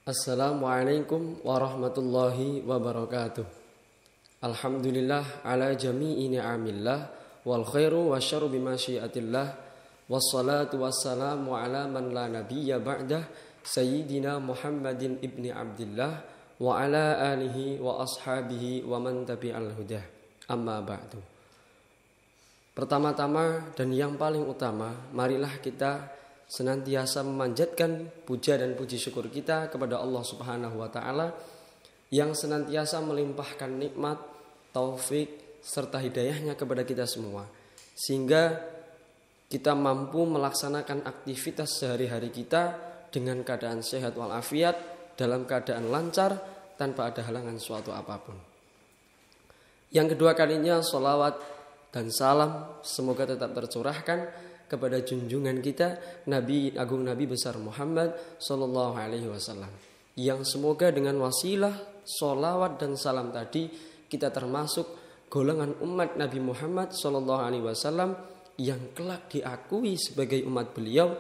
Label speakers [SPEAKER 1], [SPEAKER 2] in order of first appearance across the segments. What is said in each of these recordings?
[SPEAKER 1] Assalamualaikum warahmatullahi wabarakatuh. Alhamdulillah ala jami'i ni'amillah wal khairu wasyarru bimasyiatillah wassalatu wassalamu ala man la nabiyya ba'dah sayyidina Muhammadin ibni Abdillah wa ala alihi wa ashabihi wa man tabi'al hudah. Amma ba'du. Pertama-tama dan yang paling utama, marilah kita senantiasa memanjatkan puja dan puji syukur kita kepada Allah Subhanahu wa taala yang senantiasa melimpahkan nikmat, taufik serta hidayahnya kepada kita semua, sehingga kita mampu melaksanakan aktivitas sehari-hari kita dengan keadaan sehat walafiat, dalam keadaan lancar tanpa ada halangan suatu apapun. Yang kedua kalinya, sholawat dan salam semoga tetap tercurahkan kepada junjungan kita Nabi Agung Nabi besar Muhammad sallallahu alaihi wasallam, yang semoga dengan wasilah sholawat dan salam tadi kita termasuk golongan umat Nabi Muhammad sallallahu alaihi wasallam yang kelak diakui sebagai umat beliau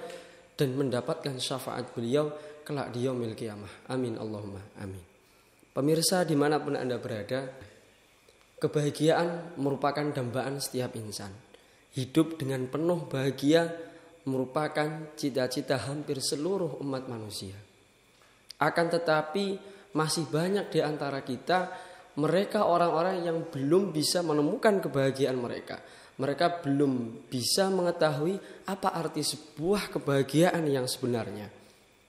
[SPEAKER 1] dan mendapatkan syafaat beliau kelak di yaumil qiyamah. Amin Allahumma amin. Pemirsa dimanapun Anda berada, kebahagiaan merupakan dambaan setiap insan. Hidup dengan penuh bahagia merupakan cita-cita hampir seluruh umat manusia. Akan tetapi masih banyak di antara kita, mereka orang-orang yang belum bisa menemukan kebahagiaan mereka. Mereka belum bisa mengetahui apa arti sebuah kebahagiaan yang sebenarnya.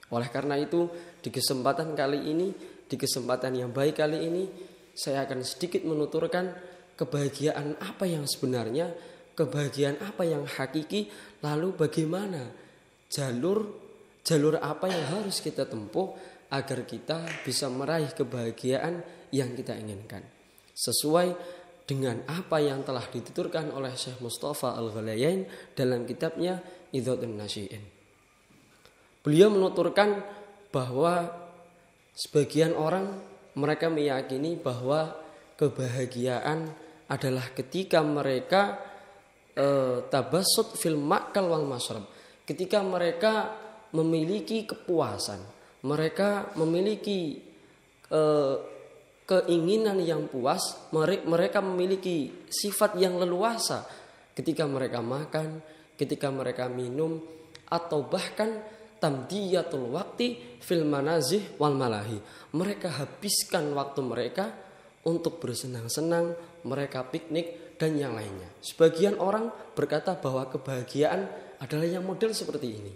[SPEAKER 1] Oleh karena itu, di kesempatan kali ini, di kesempatan yang baik kali ini, saya akan sedikit menuturkan kebahagiaan apa yang sebenarnya, kebahagiaan apa yang hakiki, lalu bagaimana jalur apa yang harus kita tempuh agar kita bisa meraih kebahagiaan yang kita inginkan, sesuai dengan apa yang telah dituturkan oleh Syekh Mustafa Al-Ghalayain dalam kitabnya Idhatun Nasyi'in. Beliau menuturkan bahwa sebagian orang mereka meyakini bahwa kebahagiaan adalah ketika mereka tabassut fil ma'kal wal mashrab, ketika mereka memiliki kepuasan, mereka memiliki keinginan yang puas, mereka memiliki sifat yang leluasa ketika mereka makan, ketika mereka minum, atau bahkan tamdiyatul waqti fil manazih wal malahi, mereka habiskan waktu mereka untuk bersenang-senang, mereka piknik dan yang lainnya. Sebagian orang berkata bahwa kebahagiaan adalah yang model seperti ini.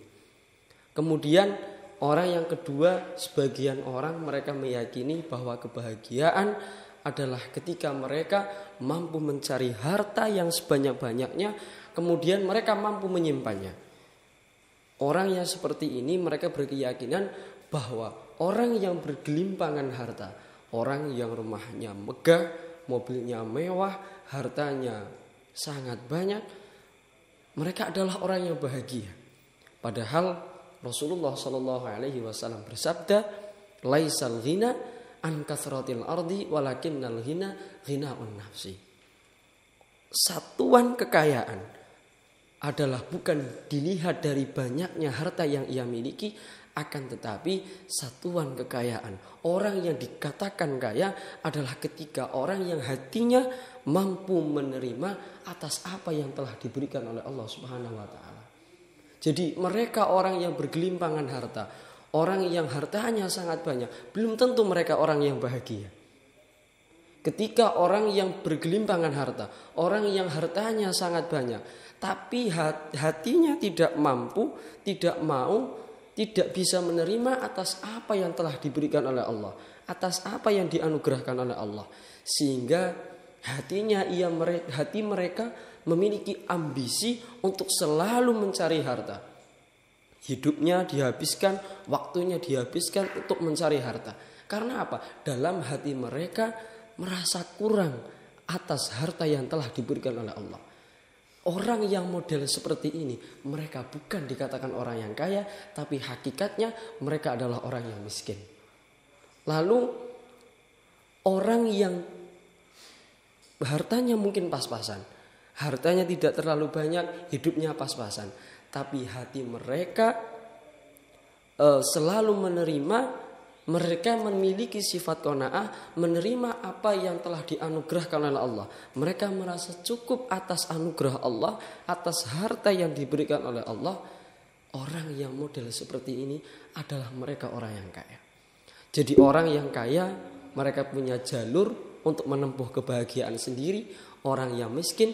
[SPEAKER 1] Kemudian orang yang kedua, sebagian orang mereka meyakini bahwa kebahagiaan adalah ketika mereka mampu mencari harta yang sebanyak-banyaknya, kemudian mereka mampu menyimpannya. Orang yang seperti ini mereka berkeyakinan bahwa orang yang bergelimpangan harta, orang yang rumahnya megah, mobilnya mewah, hartanya sangat banyak, mereka adalah orang yang bahagia. Padahal Rasulullah Shallallahu Alaihi Wasallam bersabda, "Laisal ghina an kathratil ardi, walakinnal ghina ghinaun nafsi." Satuan kekayaan adalah bukan dilihat dari banyaknya harta yang ia miliki, akan tetapi satuan kekayaan, orang yang dikatakan kaya adalah ketika orang yang hatinya mampu menerima atas apa yang telah diberikan oleh Allah Subhanahu wa taala. Jadi mereka orang yang bergelimpangan harta, orang yang hartanya sangat banyak, belum tentu mereka orang yang bahagia. Ketika orang yang bergelimpangan harta, orang yang hartanya sangat banyak, tapi hatinya tidak mampu, tidak mau, tidak bisa menerima atas apa yang telah diberikan oleh Allah, atas apa yang dianugerahkan oleh Allah, sehingga hati mereka memiliki ambisi untuk selalu mencari harta. Hidupnya dihabiskan, waktunya dihabiskan untuk mencari harta. Karena apa? Dalam hati mereka merasa kurang atas harta yang telah diberikan oleh Allah. Orang yang model seperti ini, mereka bukan dikatakan orang yang kaya, tapi hakikatnya mereka adalah orang yang miskin. Lalu orang yang hartanya mungkin pas-pasan, hartanya tidak terlalu banyak, hidupnya pas-pasan, tapi hati mereka selalu menerima Mereka memiliki sifat qanaah, menerima apa yang telah dianugerahkan oleh Allah. Mereka merasa cukup atas anugerah Allah, atas harta yang diberikan oleh Allah. Orang yang model seperti ini adalah mereka orang yang kaya. Jadi orang yang kaya, mereka punya jalur untuk menempuh kebahagiaan sendiri. Orang yang miskin,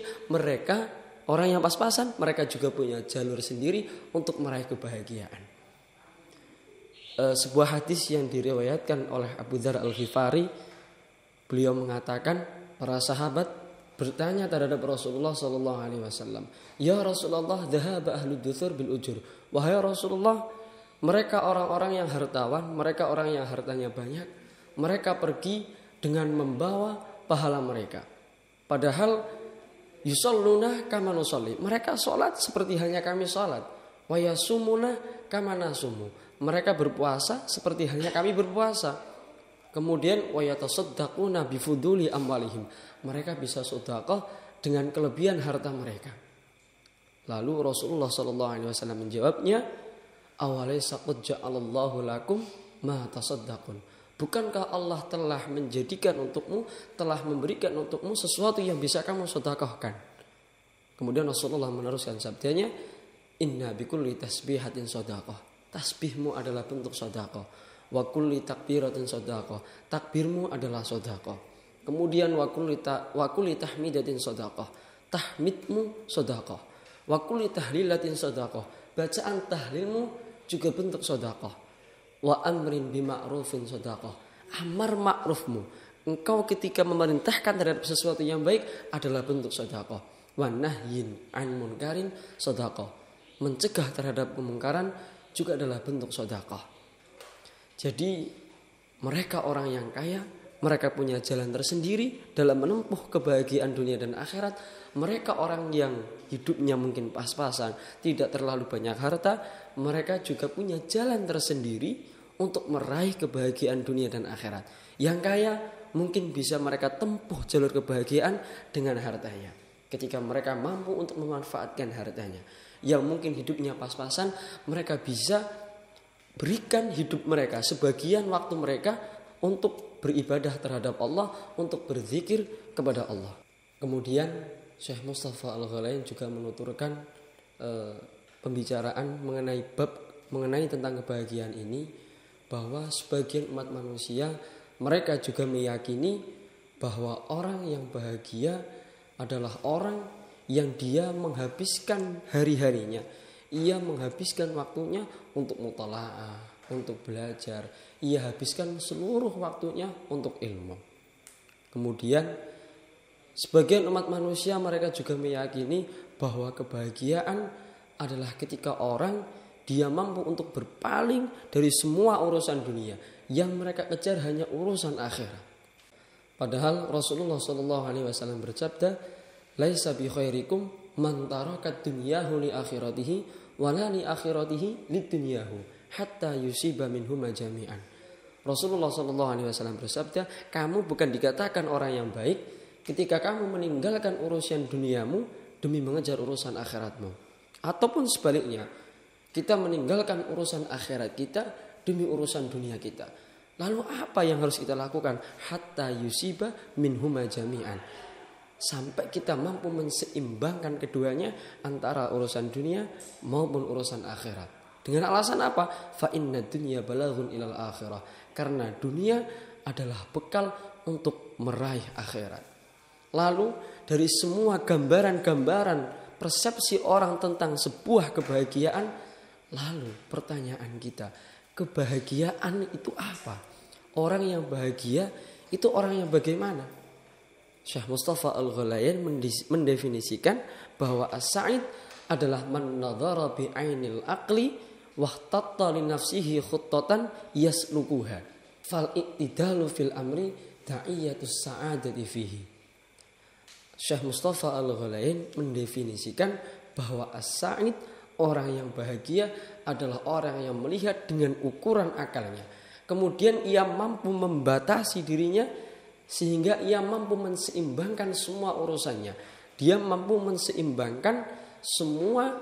[SPEAKER 1] orang yang pas-pasan, mereka juga punya jalur sendiri untuk meraih kebahagiaan. Sebuah hadis yang diriwayatkan oleh Abu Dzar Al-Ghifari, beliau mengatakan, para sahabat bertanya terhadap Rasulullah SAW, ya Rasulullah, dhahaba ahlu duthur bil ujur. Wahai Rasulullah, mereka orang-orang yang hartawan, mereka orang yang hartanya banyak, mereka pergi dengan membawa pahala mereka. Padahal yusalluna kama nusalli, mereka sholat seperti halnya kami sholat. Wa yasumuna kama nasumu, mereka berpuasa seperti halnya kami berpuasa. Kemudian wa yatasaddaquna bifuduli amwalihim, mereka bisa sedekah dengan kelebihan harta mereka. Lalu Rasulullah SAW menjawabnya, awalaysa qad ja'alallahu lakum ma tasaddaqun, bukankah Allah telah menjadikan untukmu, telah memberikan untukmu sesuatu yang bisa kamu sedekahkan. Kemudian Rasulullah meneruskan sabdanya, inna bikulli tasbihatin sedekah, tasbihmu adalah bentuk sedekah. Wa kulli takbiratin sedekah, takbirmu adalah sedekah. Kemudian wa kulli tahmidatin sedekah, tahmidmu sedekah. Wa kulli tahlilatin sedekah, bacaan tahlilmu juga bentuk sedekah. Wa amrin bima'rufin sedekah, amar ma'rufmu, engkau ketika memerintahkan terhadap sesuatu yang baik adalah bentuk sedekah. Wa nahyin 'an munkarin sedekah, mencegah terhadap kemungkaran juga adalah bentuk sedekah. Jadi mereka orang yang kaya, mereka punya jalan tersendiri dalam menempuh kebahagiaan dunia dan akhirat. Mereka orang yang hidupnya mungkin pas-pasan, tidak terlalu banyak harta, mereka juga punya jalan tersendiri untuk meraih kebahagiaan dunia dan akhirat. Yang kaya mungkin bisa mereka tempuh jalur kebahagiaan dengan hartanya, ketika mereka mampu untuk memanfaatkan hartanya. Yang mungkin hidupnya pas-pasan, mereka bisa berikan hidup mereka, sebagian waktu mereka untuk beribadah terhadap Allah, untuk berzikir kepada Allah. Kemudian Syekh Mustafa Al-Ghalain juga menuturkan pembicaraan mengenai tentang kebahagiaan ini, bahwa sebagian umat manusia mereka juga meyakini bahwa orang yang bahagia adalah orang yang dia menghabiskan hari-harinya, ia menghabiskan waktunya untuk mutalaah, untuk belajar, ia habiskan seluruh waktunya untuk ilmu. Kemudian sebagian umat manusia mereka juga meyakini bahwa kebahagiaan adalah ketika orang dia mampu untuk berpaling dari semua urusan dunia, yang mereka kejar hanya urusan akhirat. Padahal Rasulullah SAW bersabda, laisa bi khairikum man tarakat dunyahu li akhiratihi wa la li akhiratihi lid dunyahu hatta yusiba minhuma jami'an. Rasulullah SAW bersabda, kamu bukan dikatakan orang yang baik ketika kamu meninggalkan urusan duniamu demi mengejar urusan akhiratmu. Ataupun sebaliknya, kita meninggalkan urusan akhirat kita demi urusan dunia kita. Lalu apa yang harus kita lakukan? Hatta yusiba minhuma jami'an, sampai kita mampu menseimbangkan keduanya, antara urusan dunia maupun urusan akhirat. Dengan alasan apa? Fa inna dunya balaghun ilal akhirah, karena dunia adalah bekal untuk meraih akhirat. Lalu dari semua gambaran-gambaran persepsi orang tentang sebuah kebahagiaan, lalu pertanyaan kita, kebahagiaan itu apa? Orang yang bahagia itu orang yang bagaimana? Syekh Mustafa Al-Ghalain mendefinisikan bahwa as-sa'id adalah man nadhara bi ainil aqli wahtatta li nafsihi khuttatan yaslukuha fal i'tidalu fil amri da'iyatus sa'adati fihi. Syekh Mustafa Al-Ghalain mendefinisikan bahwa as-sa'id, orang yang bahagia, adalah orang yang melihat dengan ukuran akalnya. Kemudian ia mampu membatasi dirinya sehingga ia mampu menseimbangkan semua urusannya. Dia mampu menseimbangkan semua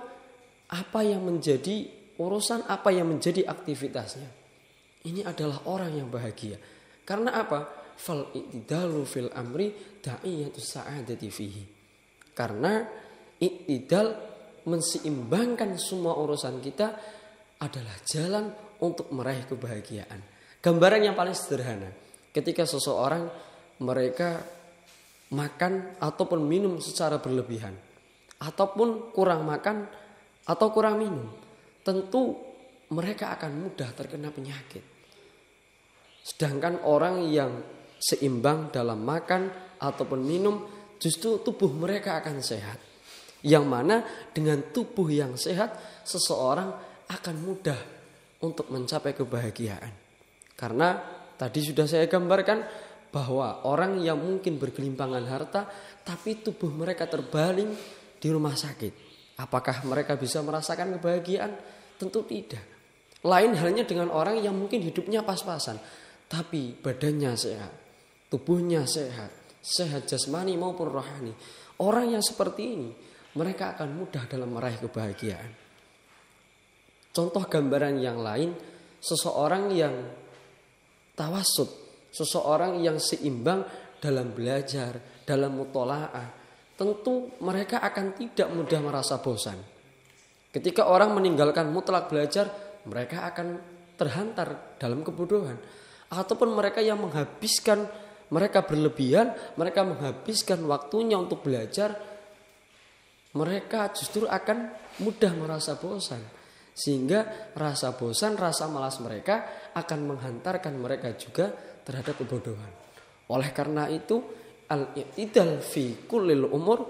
[SPEAKER 1] apa yang menjadi urusan, apa yang menjadi aktivitasnya. ini adalah orang yang bahagia. Karena apa? Fal i'tidalu fil amri da'iyatus sa'adati fihi. Karena i'tidal menseimbangkan semua urusan kita adalah jalan untuk meraih kebahagiaan. Gambaran yang paling sederhana, ketika seseorang mereka makan ataupun minum secara berlebihan, ataupun kurang makan atau kurang minum, tentu mereka akan mudah terkena penyakit. Sedangkan orang yang seimbang dalam makan ataupun minum, justru tubuh mereka akan sehat. Yang mana dengan tubuh yang sehat, seseorang akan mudah untuk mencapai kebahagiaan. Karena tadi sudah saya gambarkan bahwa orang yang mungkin bergelimpangan harta, tapi tubuh mereka terbaling di rumah sakit. Apakah mereka bisa merasakan kebahagiaan? Tentu tidak. Lain halnya dengan orang yang mungkin hidupnya pas-pasan, tapi badannya sehat, tubuhnya sehat, sehat jasmani maupun rohani. Orang yang seperti ini, mereka akan mudah dalam meraih kebahagiaan. Contoh gambaran yang lain, seseorang yang tawasud, seseorang yang seimbang dalam belajar, dalam mutola'ah, tentu mereka akan tidak mudah merasa bosan. Ketika orang meninggalkan mutlak belajar, mereka akan terhantar dalam kebodohan. Ataupun mereka yang menghabiskan, mereka berlebihan, mereka menghabiskan waktunya untuk belajar, mereka justru akan mudah merasa bosan. Sehingga rasa bosan, rasa malas mereka akan menghantarkan mereka juga terhadap kebodohan. Oleh karena itu, al-i'tidal fi kullil umur,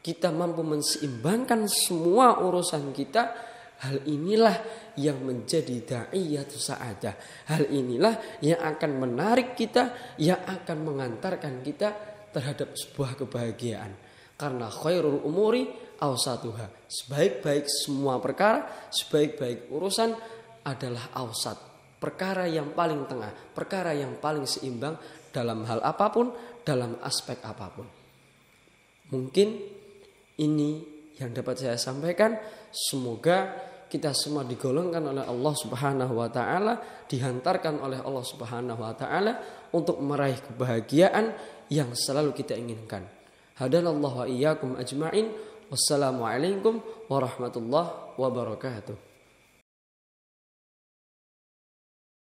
[SPEAKER 1] kita mampu menseimbangkan semua urusan kita. Hal inilah yang menjadi da'iyatus sa'adah. Hal inilah yang akan menarik kita, yang akan mengantarkan kita terhadap sebuah kebahagiaan. Karena khairul umuri awsatuha. Sebaik-baik semua perkara, sebaik-baik urusan adalah awsat. Perkara yang paling tengah, perkara yang paling seimbang dalam hal apapun, dalam aspek apapun. Mungkin ini yang dapat saya sampaikan. Semoga kita semua digolongkan oleh Allah Subhanahu wa taala, dihantarkan oleh Allah Subhanahu wa taala untuk meraih kebahagiaan yang selalu kita inginkan. Hadanallahu wa iyyakum ajma'in. Wassalamualaikum warahmatullahi wabarakatuh.